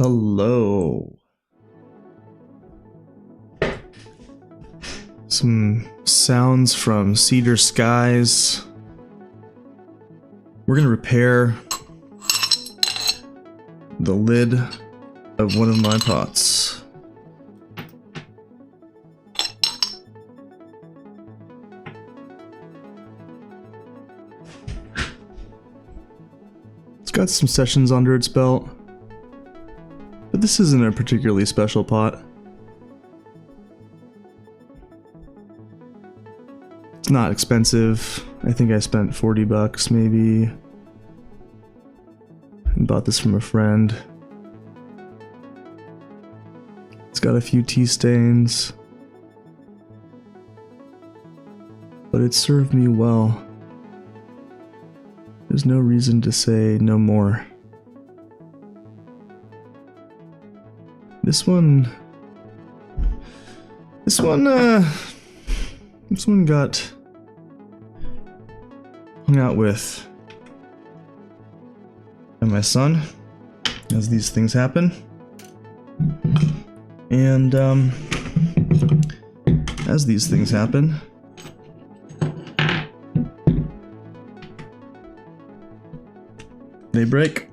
Hello. Some sounds from Cedar Skies. We're gonna repair the lid of one of my pots. It's got some sessions under its belt, but this isn't a particularly special pot. It's not expensive. I think I spent 40 bucks maybe. And bought this from a friend. It's got a few tea stains, but it served me well. There's no reason to say no more. This one got hung out with by my son, as these things happen. And as these things happen, they break.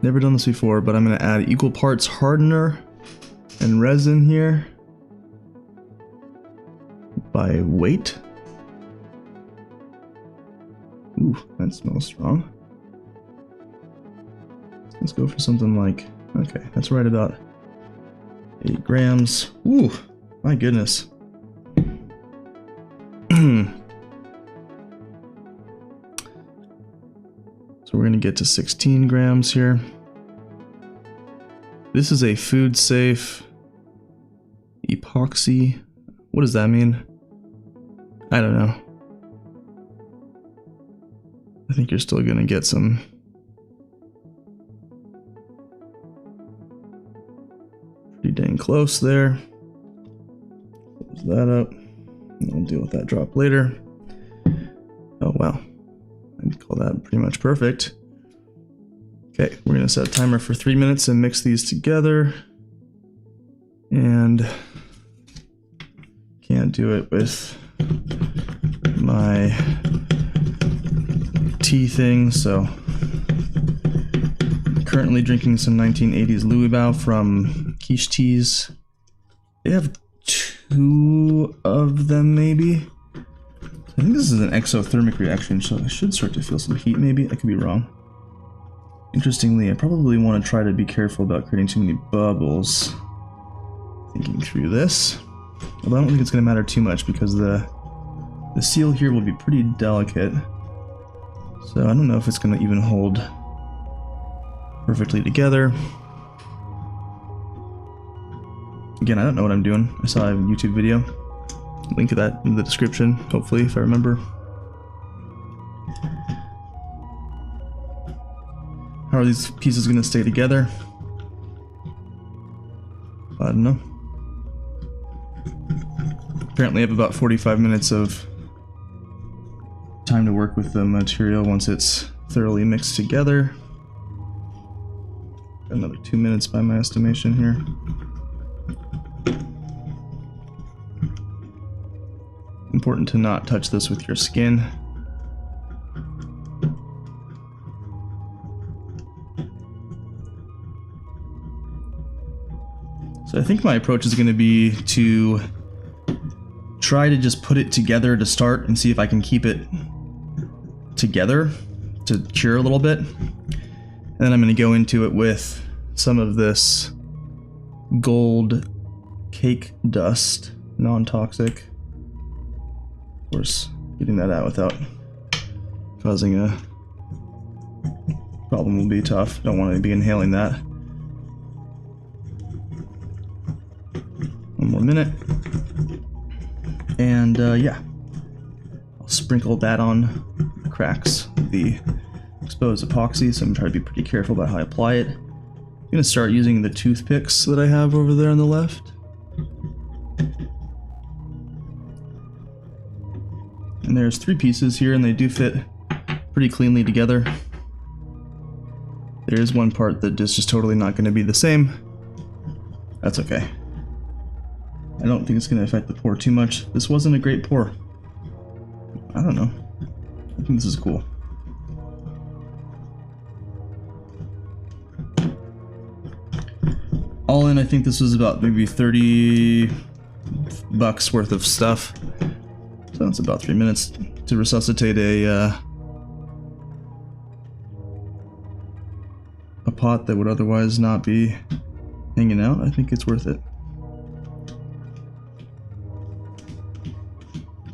Never done this before, but I'm going to add equal parts hardener and resin here by weight. Ooh, that smells strong. Let's go for something like, okay, that's right about 8 grams. Ooh, my goodness. So we're gonna get to 16 grams here. This is a food safe epoxy. What does that mean? I don't know. I think you're still gonna get some pretty dang close there. Close that up. I'll deal with that drop later. Oh wow. I'd call that pretty much perfect. Okay, we're gonna set a timer for 3 minutes and mix these together. And can't do it with my tea thing, so currently drinking some 1980s Louis Bao from Quiche Teas. They have 2 of them maybe. I think this is an exothermic reaction, so I should start to feel some heat maybe. I could be wrong. Interestingly, I probably want to try to be careful about creating too many bubbles. Thinking through this. Although I don't think it's going to matter too much because the seal here will be pretty delicate. So I don't know if it's going to even hold perfectly together. Again, I don't know what I'm doing. I saw a YouTube video. Link to that in the description, hopefully, if I remember. How are these pieces going to stay together? I don't know. Apparently I have about 45 minutes of time to work with the material once it's thoroughly mixed together. Another 2 minutes by my estimation here. Important to not touch this with your skin. So I think my approach is going to be to try to just put it together to start and see if I can keep it together to cure a little bit. And then I'm going to go into it with some of this gold cake dust, non-toxic. Of course, getting that out without causing a problem will be tough. Don't want to be inhaling that. 1 more minute. And yeah, I'll sprinkle that on the cracks of the exposed epoxy, so I'm trying to be pretty careful about how I apply it. I'm going to start using the toothpicks that I have over there on the left. And there's 3 pieces here, and they do fit pretty cleanly together. There is one part that is just totally not going to be the same. That's okay. I don't think it's going to affect the pour too much. This wasn't a great pour. I don't know. I think this is cool. All in, I think this was about maybe 30 bucks worth of stuff. So it's about 3 minutes to resuscitate a pot that would otherwise not be hanging out. I think it's worth it.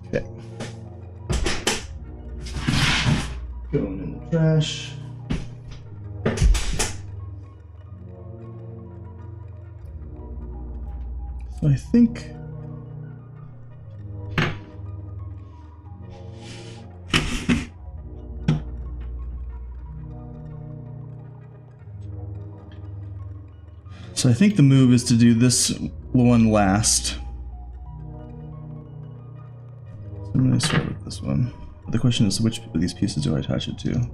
Okay. Going in the trash. So I think the move is to do this one last. So I'm going to start with this one. The question is, which of these pieces do I attach it to? I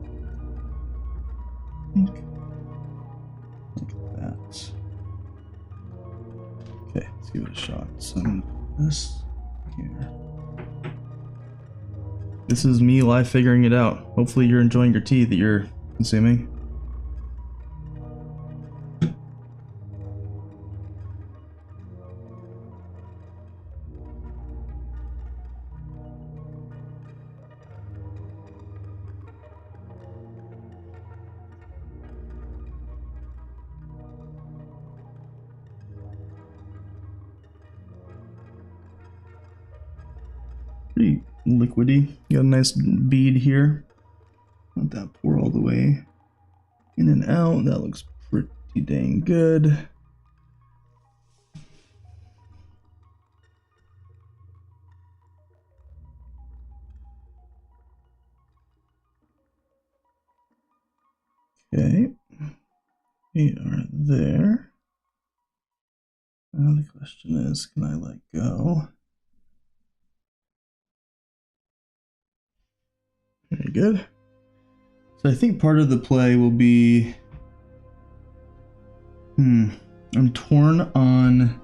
think like that. Okay, let's give it a shot. So I'm going to put this here. This is me live figuring it out. Hopefully you're enjoying your tea that you're consuming. Pretty liquidy. You got a nice bead here. Let that pour all the way in and out. That looks pretty dang good. Okay, we are there. Now the question is, can I let go? Very good. So I think part of the play will be, I'm torn on,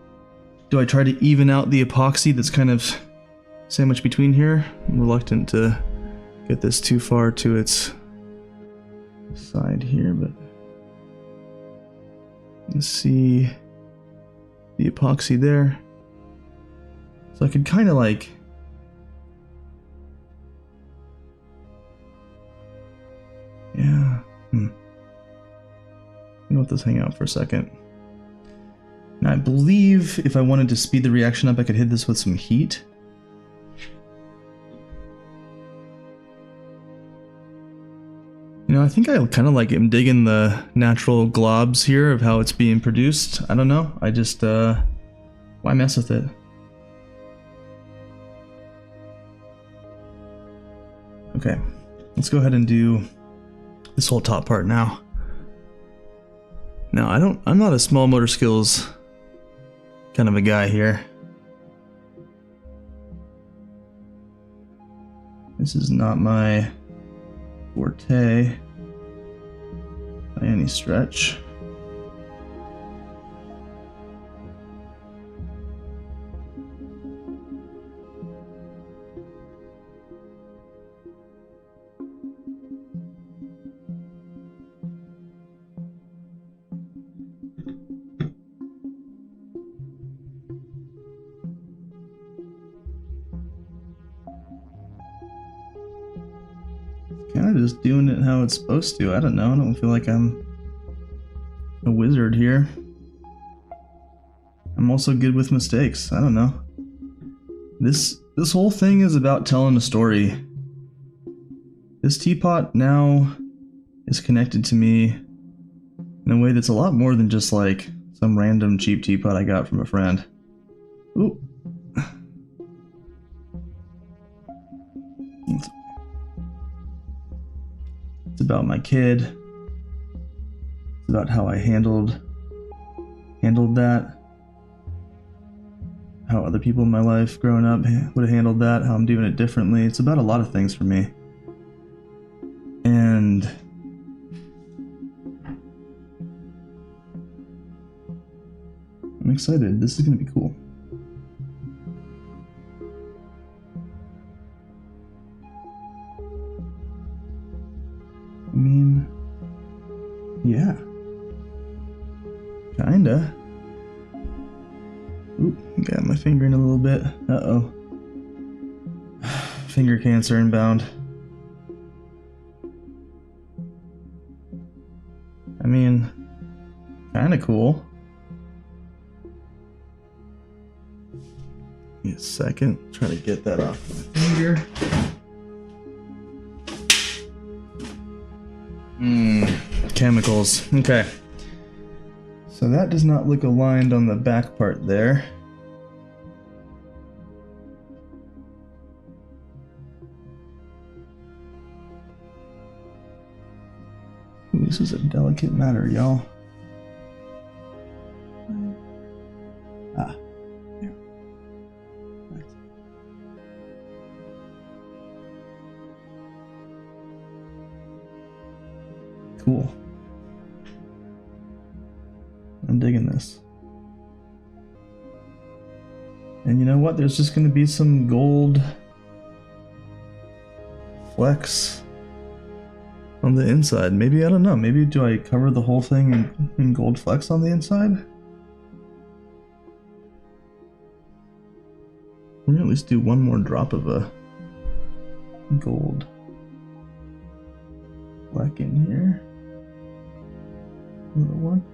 do I try to even out the epoxy that's kind of sandwiched between here? I'm reluctant to get this too far to its side here, but you can see the epoxy there. So I could kind of like, yeah, let this hang out for a second. Now I believe if I wanted to speed the reaction up, I could hit this with some heat. You know, I think I kind of like am digging the natural globs here of how it's being produced. I don't know. I just, why mess with it? Okay, let's go ahead and do this whole top part now. Now, I'm not a small motor skills kind of a guy here. This is not my forte by any stretch. Kind of just doing it how it's supposed to. I don't know. I don't feel like I'm a wizard here. I'm also good with mistakes. I don't know. This whole thing is about telling a story. This teapot now is connected to me in a way that's a lot more than just like some random cheap teapot I got from a friend. Ooh. It's about my kid. It's about how I handled that. How other people in my life growing up would have handled that. How I'm doing it differently. It's about a lot of things for me. And I'm excited. This is gonna be cool. I mean, yeah. Kinda. Oop, got my finger in a little bit. Uh-oh. Finger cancer inbound. I mean, kinda cool. Give me a second. Try to get that off my finger. Chemicals. Okay. So that does not look aligned on the back part there. Ooh, this is a delicate matter, y'all. Ah. There. Nice. Cool. I'm digging this. And you know what? There's just going to be some gold flecks on the inside. Maybe, I don't know. Maybe do I cover the whole thing in gold flecks on the inside? We're going to at least do one more drop of a gold fleck in here. Another one.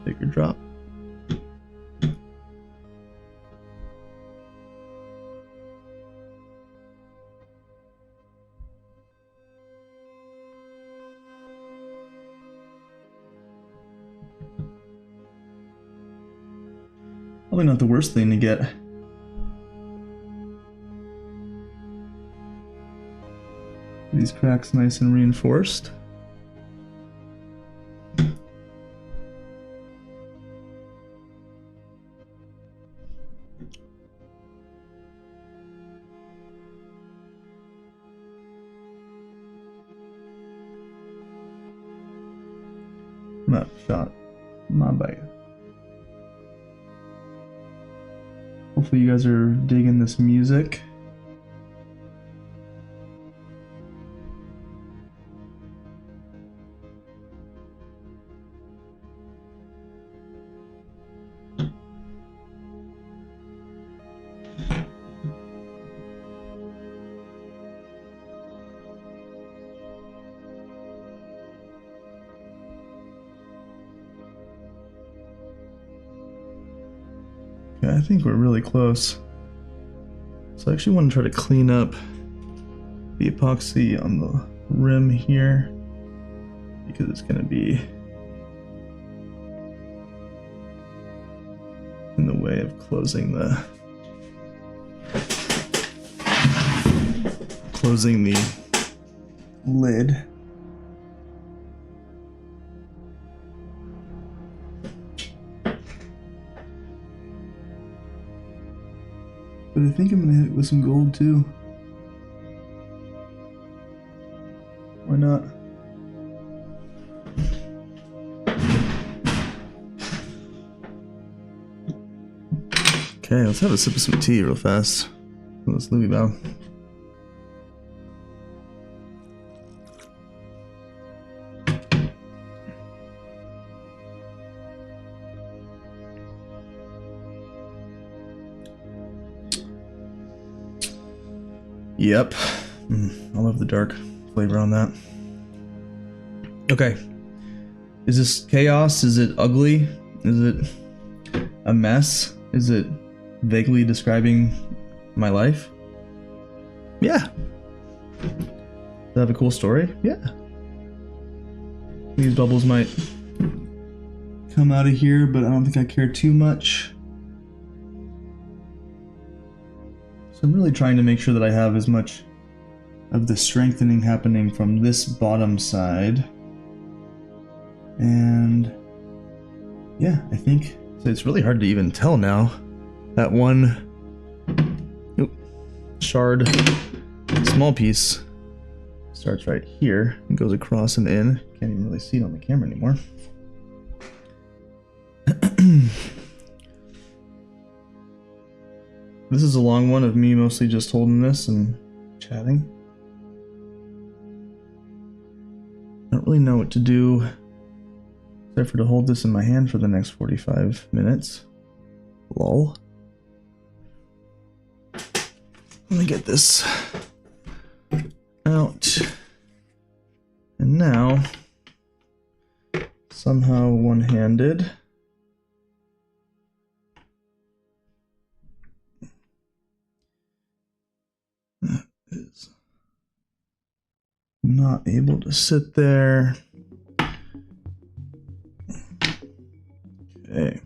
Bigger drop. Probably not the worst thing to get. These cracks nice and reinforced. Not shot. My bad. Hopefully you guys are digging this music. Yeah, I think we're really close. So I actually want to try to clean up the epoxy on the rim here, because it's going to be in the way of closing the lid. But I think I'm gonna hit it with some gold too. Why not? Okay, let's have a sip of some tea real fast. Let's Louis Bao. Yep. I love the dark flavor on that. Okay. Is this chaos? Is it ugly? Is it a mess? Is it vaguely describing my life? Yeah. Does that have a cool story? Yeah. These bubbles might come out of here, but I don't think I care too much. So I'm really trying to make sure that I have as much of the strengthening happening from this bottom side. And yeah, I think so. It's really hard to even tell now. That one shard, small piece, Starts right here and goes across and in. Can't even really see it on the camera anymore. This is a long one of me mostly just holding this and chatting. I don't really know what to do except for to hold this in my hand for the next 45 minutes. Lol. Let me get this out. And now, somehow one-handed, that is not able to sit there. Okay.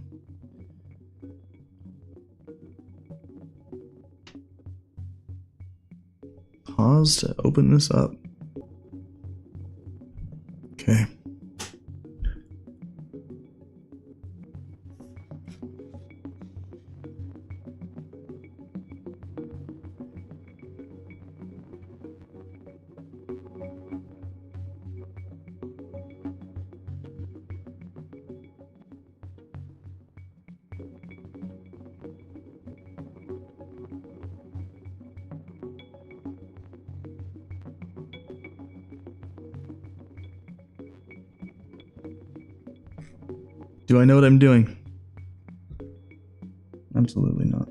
Pause to open this up. Okay. Do I know what I'm doing? Absolutely not.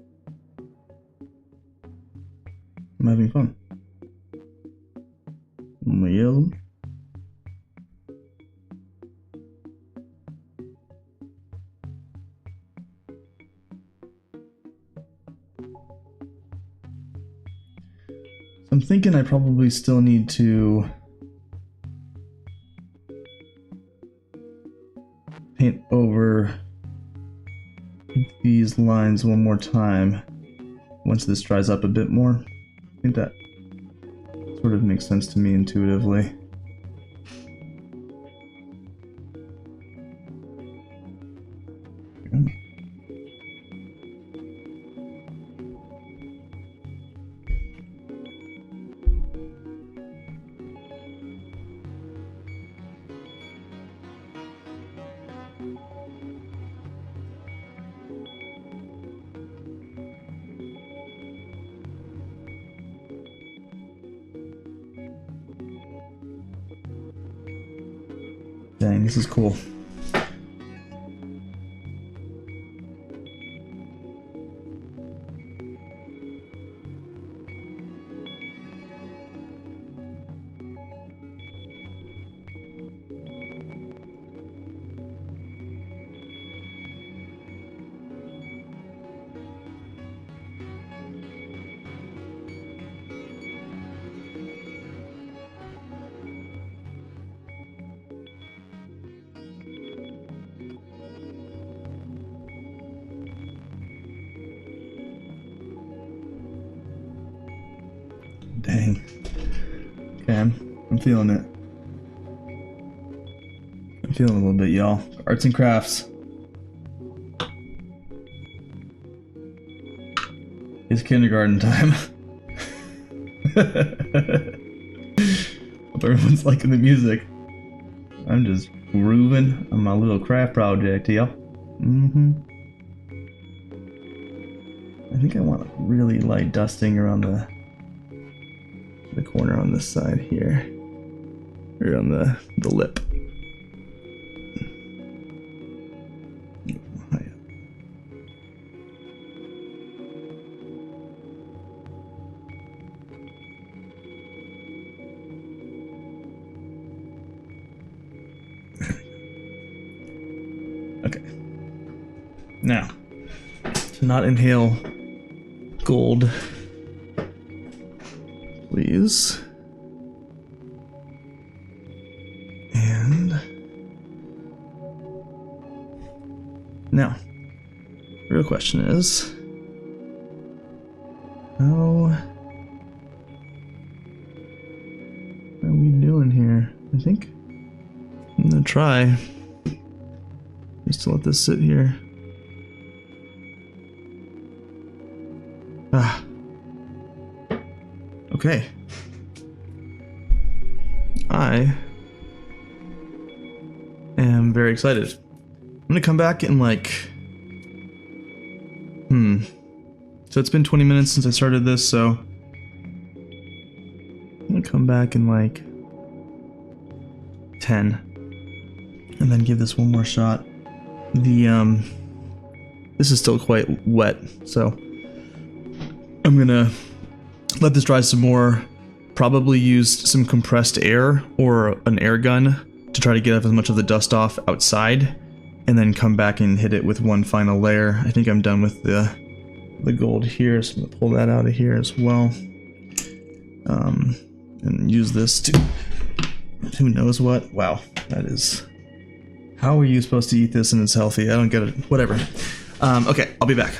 I'm having fun. Yell. I'm thinking I probably still need to paint over these lines one more time once this dries up a bit more. I think that sort of makes sense to me intuitively. Dang, this is cool. Dang. Okay, I'm feeling it. I'm feeling a little bit, y'all. Arts and crafts. It's kindergarten time. Hope everyone's liking the music. I'm just grooving on my little craft project, y'all. I think I want really light dusting around the corner on this side here, or on the lip. Okay. Now, to not inhale gold, please. And now, the real question is, how are we doing here? I think I'm gonna try just to let this sit here. Okay. I am very excited. I'm gonna come back in like, so it's been 20 minutes since I started this, so I'm gonna come back in like 10 and then give this one more shot. This is still quite wet, so I'm gonna let this dry some more, probably use some compressed air or an air gun to try to get as much of the dust off outside, and then come back and hit it with one final layer. I think I'm done with the gold here, so I'm gonna pull that out of here as well. And use this to who knows what. Wow, that is... How are you supposed to eat this and it's healthy? I don't get it. Whatever. Okay, I'll be back.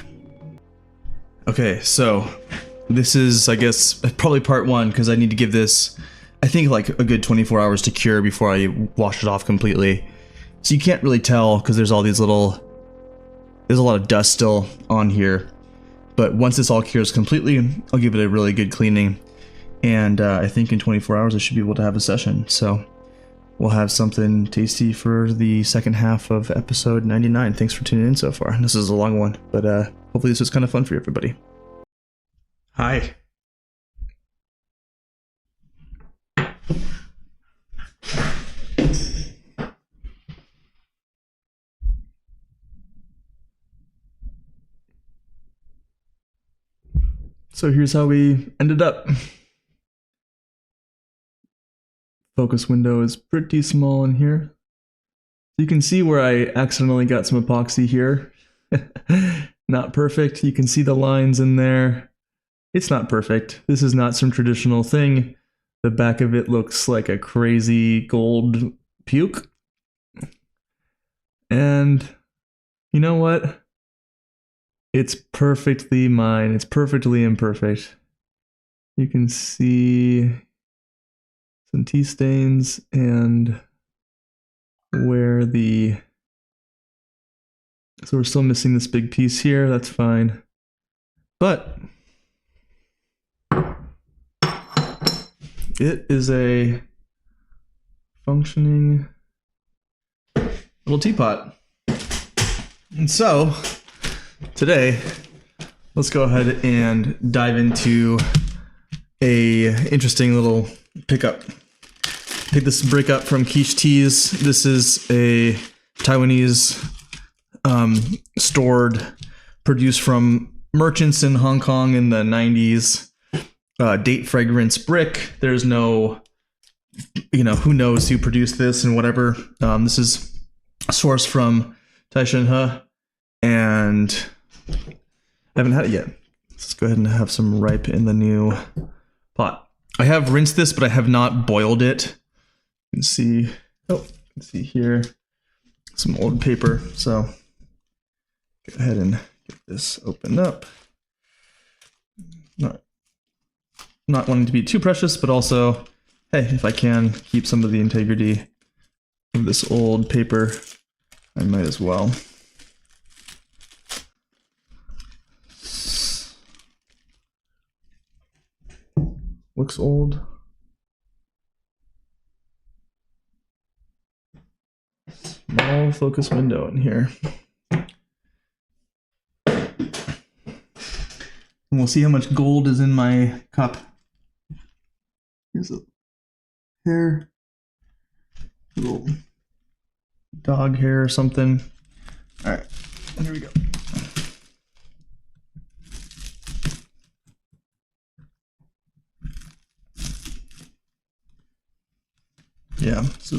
Okay, so this is, I guess, probably part one, because I need to give this, I think, like a good 24 hours to cure before I wash it off completely. So you can't really tell because there's all these little, there's a lot of dust still on here. But once this all cures completely, I'll give it a really good cleaning. And I think in 24 hours I should be able to have a session. So we'll have something tasty for the second half of episode 99. Thanks for tuning in so far. This is a long one, but hopefully this was kind of fun for everybody. Hi. So here's how we ended up. Focus window is pretty small in here. You can see where I accidentally got some epoxy here. Not perfect. You can see the lines in there. It's not perfect. This is not some traditional thing. The back of it looks like a crazy gold puke. And you know what? It's perfectly mine. It's perfectly imperfect. You can see some tea stains and where the... So we're still missing this big piece here. That's fine. But it is a functioning little teapot. And so today, let's go ahead and dive into a interesting little pickup. Pick this brick up from Quiche Teas. This is a Taiwanese stored, produced from merchants in Hong Kong in the 90s. Date fragrance brick. There's no, who knows who produced this and whatever. This is sourced from Taishan, and I haven't had it yet. Let's go ahead and have some ripe in the new pot. I have rinsed this, but I have not boiled it. You can see, you can see here some old paper. So go ahead and get this opened up. Not wanting to be too precious, but also, hey, if I can keep some of the integrity of this old paper, I might as well. Looks old. Small focus window in here. And we'll see how much gold is in my cup. Here's a hair. A little dog hair or something. All right, here we go. Yeah, this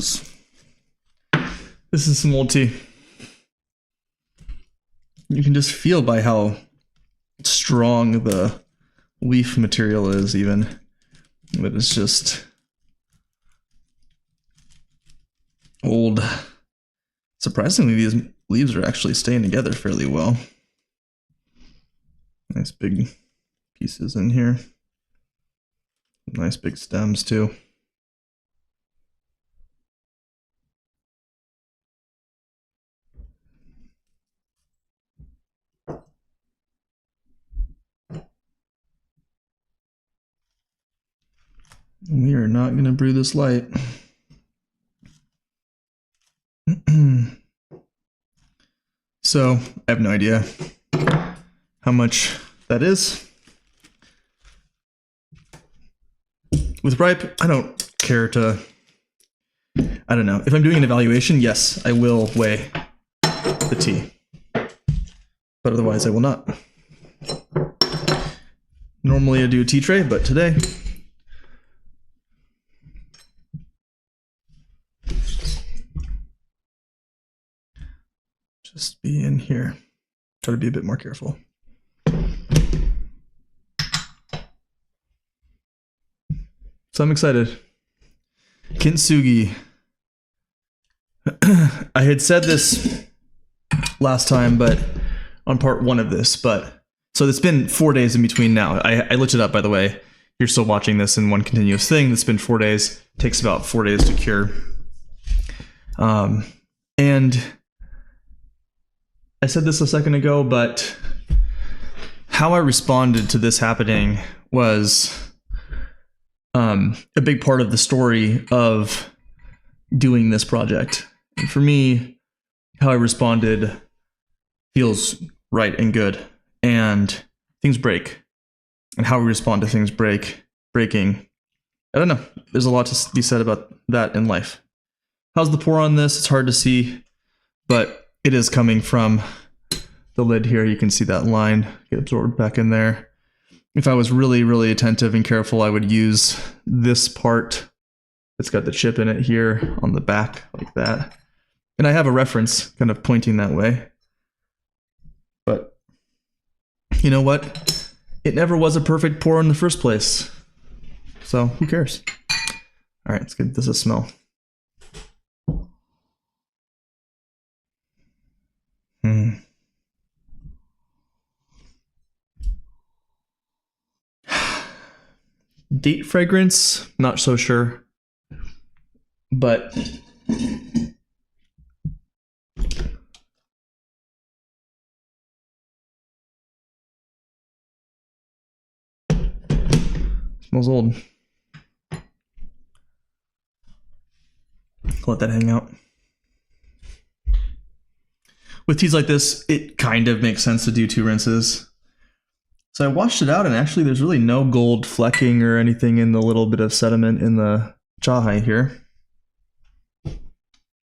is some old tea. You can just feel by how strong the leaf material is, even. But it's just old. Surprisingly, these leaves are actually staying together fairly well. Nice big pieces in here. Nice big stems too. We are not going to brew this light. So I have no idea how much that is. With ripe, I don't care to, I don't know. If I'm doing an evaluation, yes, I will weigh the tea. But otherwise I will not. Normally I do a tea tray, but today just be in here. Try to be a bit more careful. So I'm excited. Kintsugi. I had said this last time, but on part 1 of this, but so it's been 4 days in between now. I looked it up, by the way. You're still watching this in one continuous thing. It's been 4 days. It takes about 4 days to cure. And I said this a second ago, but how I responded to this happening was a big part of the story of doing this project. And for me, how I responded feels right and good. And things break. And how we respond to things breaking. I don't know. There's a lot to be said about that in life. How's the pour on this? It's hard to see, but it is coming from the lid here. You can see that line get absorbed back in there. If I was really, really attentive and careful, I would use this part. It's got the chip in it here on the back like that. And I have a reference kind of pointing that way. But you know what? It never was a perfect pour in the first place. So who cares? All right, let's give this a smell. Date fragrance, not so sure. But smells old. Let that hang out. With teas like this, it kind of makes sense to do 2 rinses. So I washed it out, and actually there's really no gold flecking or anything in the little bit of sediment in the chahai here.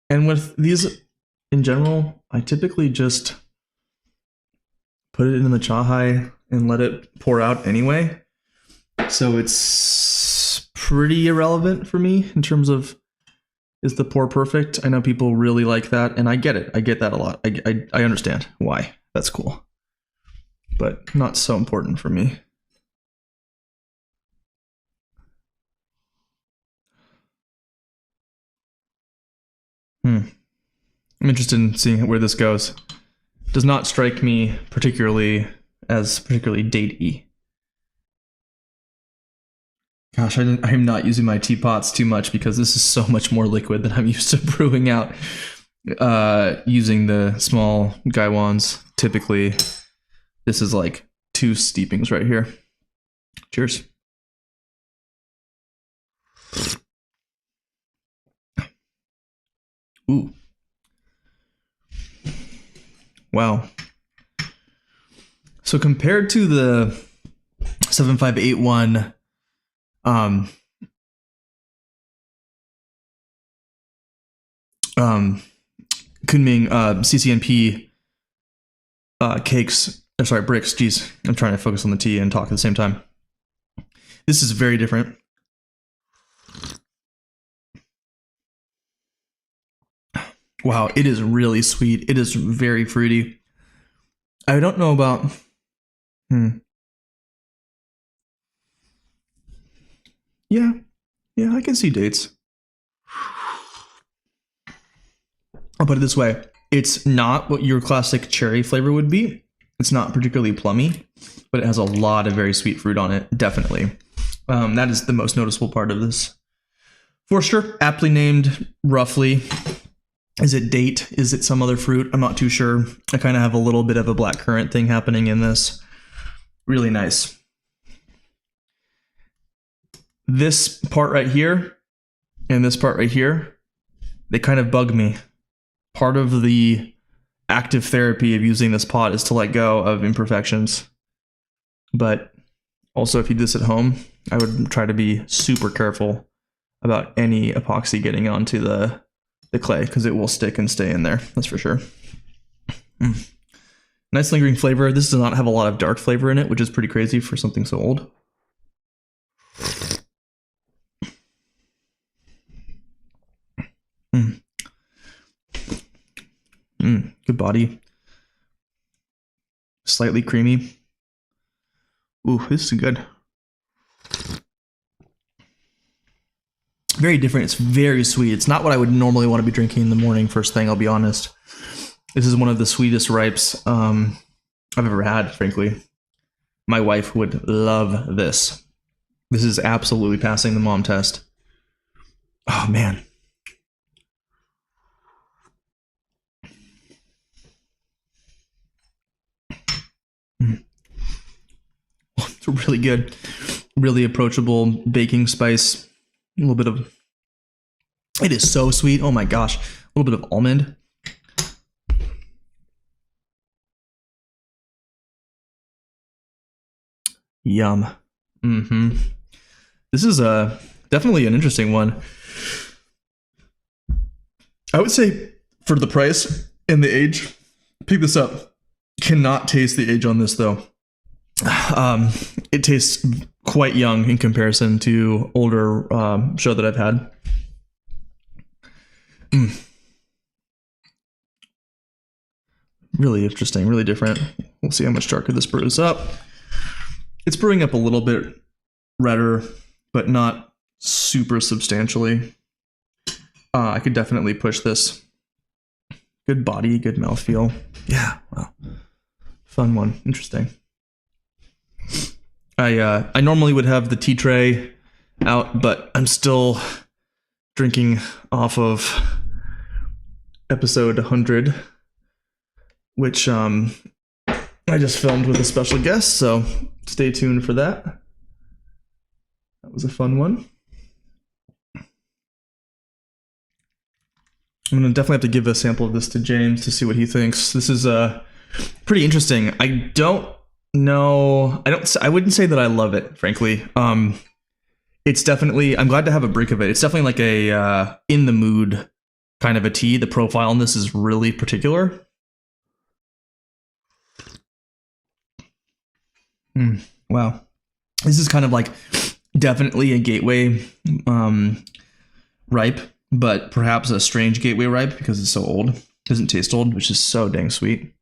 And with these in general, I typically just put it in the chahai and let it pour out anyway. So it's pretty irrelevant for me in terms of, is the pour perfect? I know people really like that, and I get it. I get that a lot. I understand why. That's cool. But not so important for me. I'm interested in seeing where this goes. Does not strike me particularly datey. Gosh, I'm not using my teapots too much because this is so much more liquid than I'm used to brewing out. Using the small gaiwans, typically, this is like 2 steepings right here. Cheers. Ooh. Wow. So compared to the 7581 Kunming CCNP cakes, sorry, bricks, geez, I'm trying to focus on the tea and talk at the same time. This is very different. Wow, it is really sweet. It is very fruity. I don't know about... Yeah, I can see dates. I'll put it this way. It's not what your classic cherry flavor would be. It's not particularly plummy, but it has a lot of very sweet fruit on it, definitely. That is the most noticeable part of this. For sure, aptly named, roughly. Is it date? Is it some other fruit? I'm not too sure. I kind of have a little bit of a blackcurrant thing happening in this. Really nice. This part right here and this part right here, they kind of bug me. Part of the active therapy of using this pot is to let go of imperfections. But also, if you do this at home, I would try to be super careful about any epoxy getting onto the clay, because it will stick and stay in there. That's for sure. Nice lingering flavor. This does not have a lot of dark flavor in it, which is pretty crazy for something so old. Good body. Slightly creamy. Ooh, this is good. Very different. It's very sweet. It's not what I would normally want to be drinking in the morning first thing, I'll be honest. This is one of the sweetest ripes I've ever had, frankly. My wife would love this. This is absolutely passing the mom test. Oh, man. It's really good. Really approachable baking spice. A little bit of... It is so sweet. Oh my gosh. A little bit of almond. Yum. This is definitely an interesting one. I would say for the price and the age, pick this up. Cannot taste the age on this though. It tastes quite young in comparison to older Shou that I've had. Really interesting, really different. We'll see how much darker this brews up. It's brewing up a little bit redder, but not super substantially. I could definitely push this. Good body, good mouthfeel. Yeah, wow. Fun one, interesting. I normally would have the tea tray out, but I'm still drinking off of episode 100, which I just filmed with a special guest, so stay tuned for that. That was a fun one. I'm gonna definitely have to give a sample of this to James to see what he thinks. This is pretty interesting. I don't know. I wouldn't say that I love it, frankly. It's definitely, I'm glad to have a break of it. It's definitely like a in the mood kind of a tea. The profile on this is really particular. Wow. This is kind of like definitely a gateway ripe, but perhaps a strange gateway ripe because it's so old. It doesn't taste old, which is so dang sweet.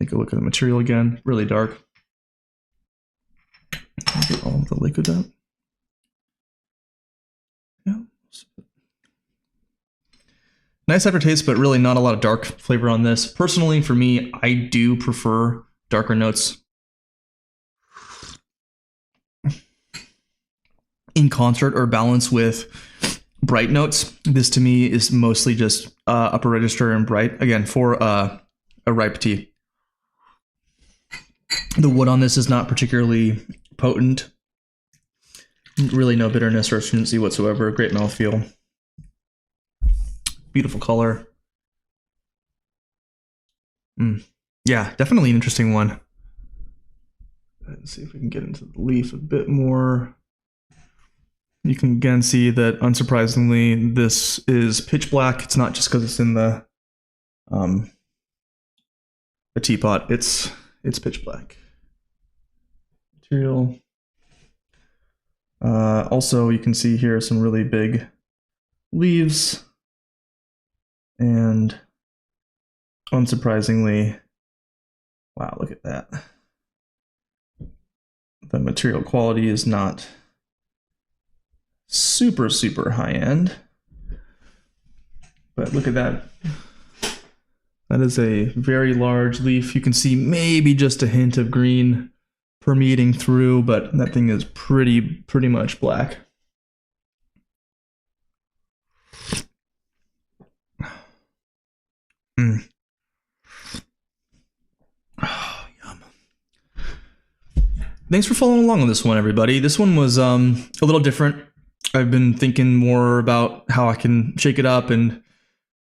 Take a look at the material again. Really dark. Get all the liquid out. Yeah. Nice aftertaste, but really not a lot of dark flavor on this. Personally, for me, I do prefer darker notes in concert or balance with bright notes. This to me is mostly just upper register and bright. Again, for a ripe tea. The wood on this is not particularly potent. Really no bitterness or astringency whatsoever. Great mouthfeel. Beautiful color. Yeah, definitely an interesting one. Let's see if we can get into the leaf a bit more. You can again see that, unsurprisingly, this is pitch black. It's not just because it's in the teapot. It's pitch black. Material. Also, you can see here some really big leaves. And unsurprisingly, wow, look at that. The material quality is not super, super high end. But look at that. That is a very large leaf. You can see maybe just a hint of green permeating through, but that thing is pretty much black. Oh, yum. Thanks for following along on this one, everybody. This one was a little different. I've been thinking more about how I can shake it up and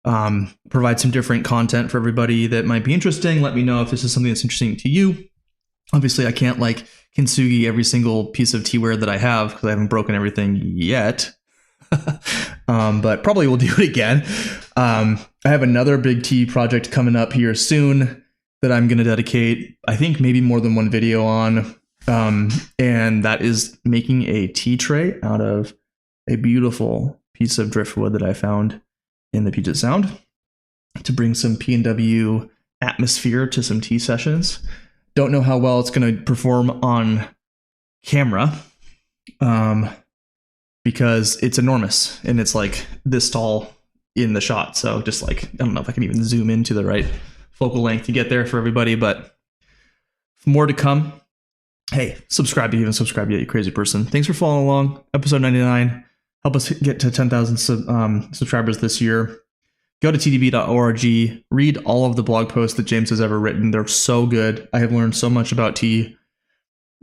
provide some different content for everybody that might be interesting. Let me know if this is something that's interesting to you. Obviously, I can't like Kintsugi every single piece of teaware that I have because I haven't broken everything yet. But probably we'll do it again. I have another big tea project coming up here soon that I'm going to dedicate, I think maybe more than one video on. And that is making a tea tray out of a beautiful piece of driftwood that I found in the Puget Sound to bring some P&W atmosphere to some tea sessions. Don't know how well it's going to perform on camera because it's enormous and it's like this tall in the shot. So just like, I don't know if I can even zoom into the right focal length to get there for everybody, but more to come. Hey, subscribe if you haven't subscribed yet, you crazy person. Thanks for following along. Episode 99. Help us get to 10,000 subscribers this year. Go to tdb.org. Read all of the blog posts that James has ever written. They're so good. I have learned so much about tea,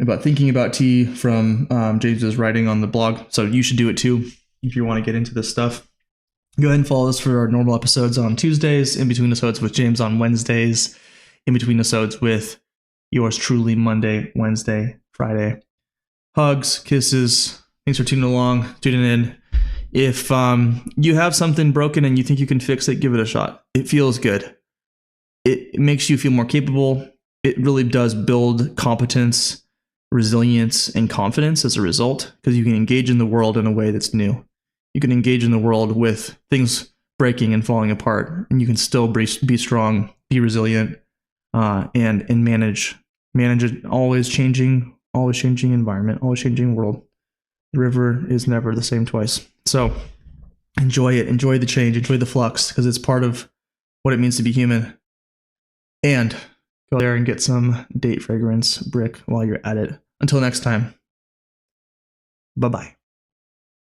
about thinking about tea from James's writing on the blog. So you should do it too if you want to get into this stuff. Go ahead and follow us for our normal episodes on Tuesdays, in between episodes with James on Wednesdays, in between episodes with yours truly Monday, Wednesday, Friday. Hugs, kisses. Thanks for tuning in. If you have something broken and you think you can fix it, give it a shot. It feels good. It makes you feel more capable. It really does build competence, resilience, and confidence as a result, because you can engage in the world in a way that's new. You can engage in the world with things breaking and falling apart, and you can still be strong, be resilient, and manage an always changing environment, always changing world. The river is never the same twice. So enjoy it, enjoy the change, enjoy the flux, because it's part of what it means to be human. And go there and get some date fragrance brick while you're at it. Until next time, bye-bye.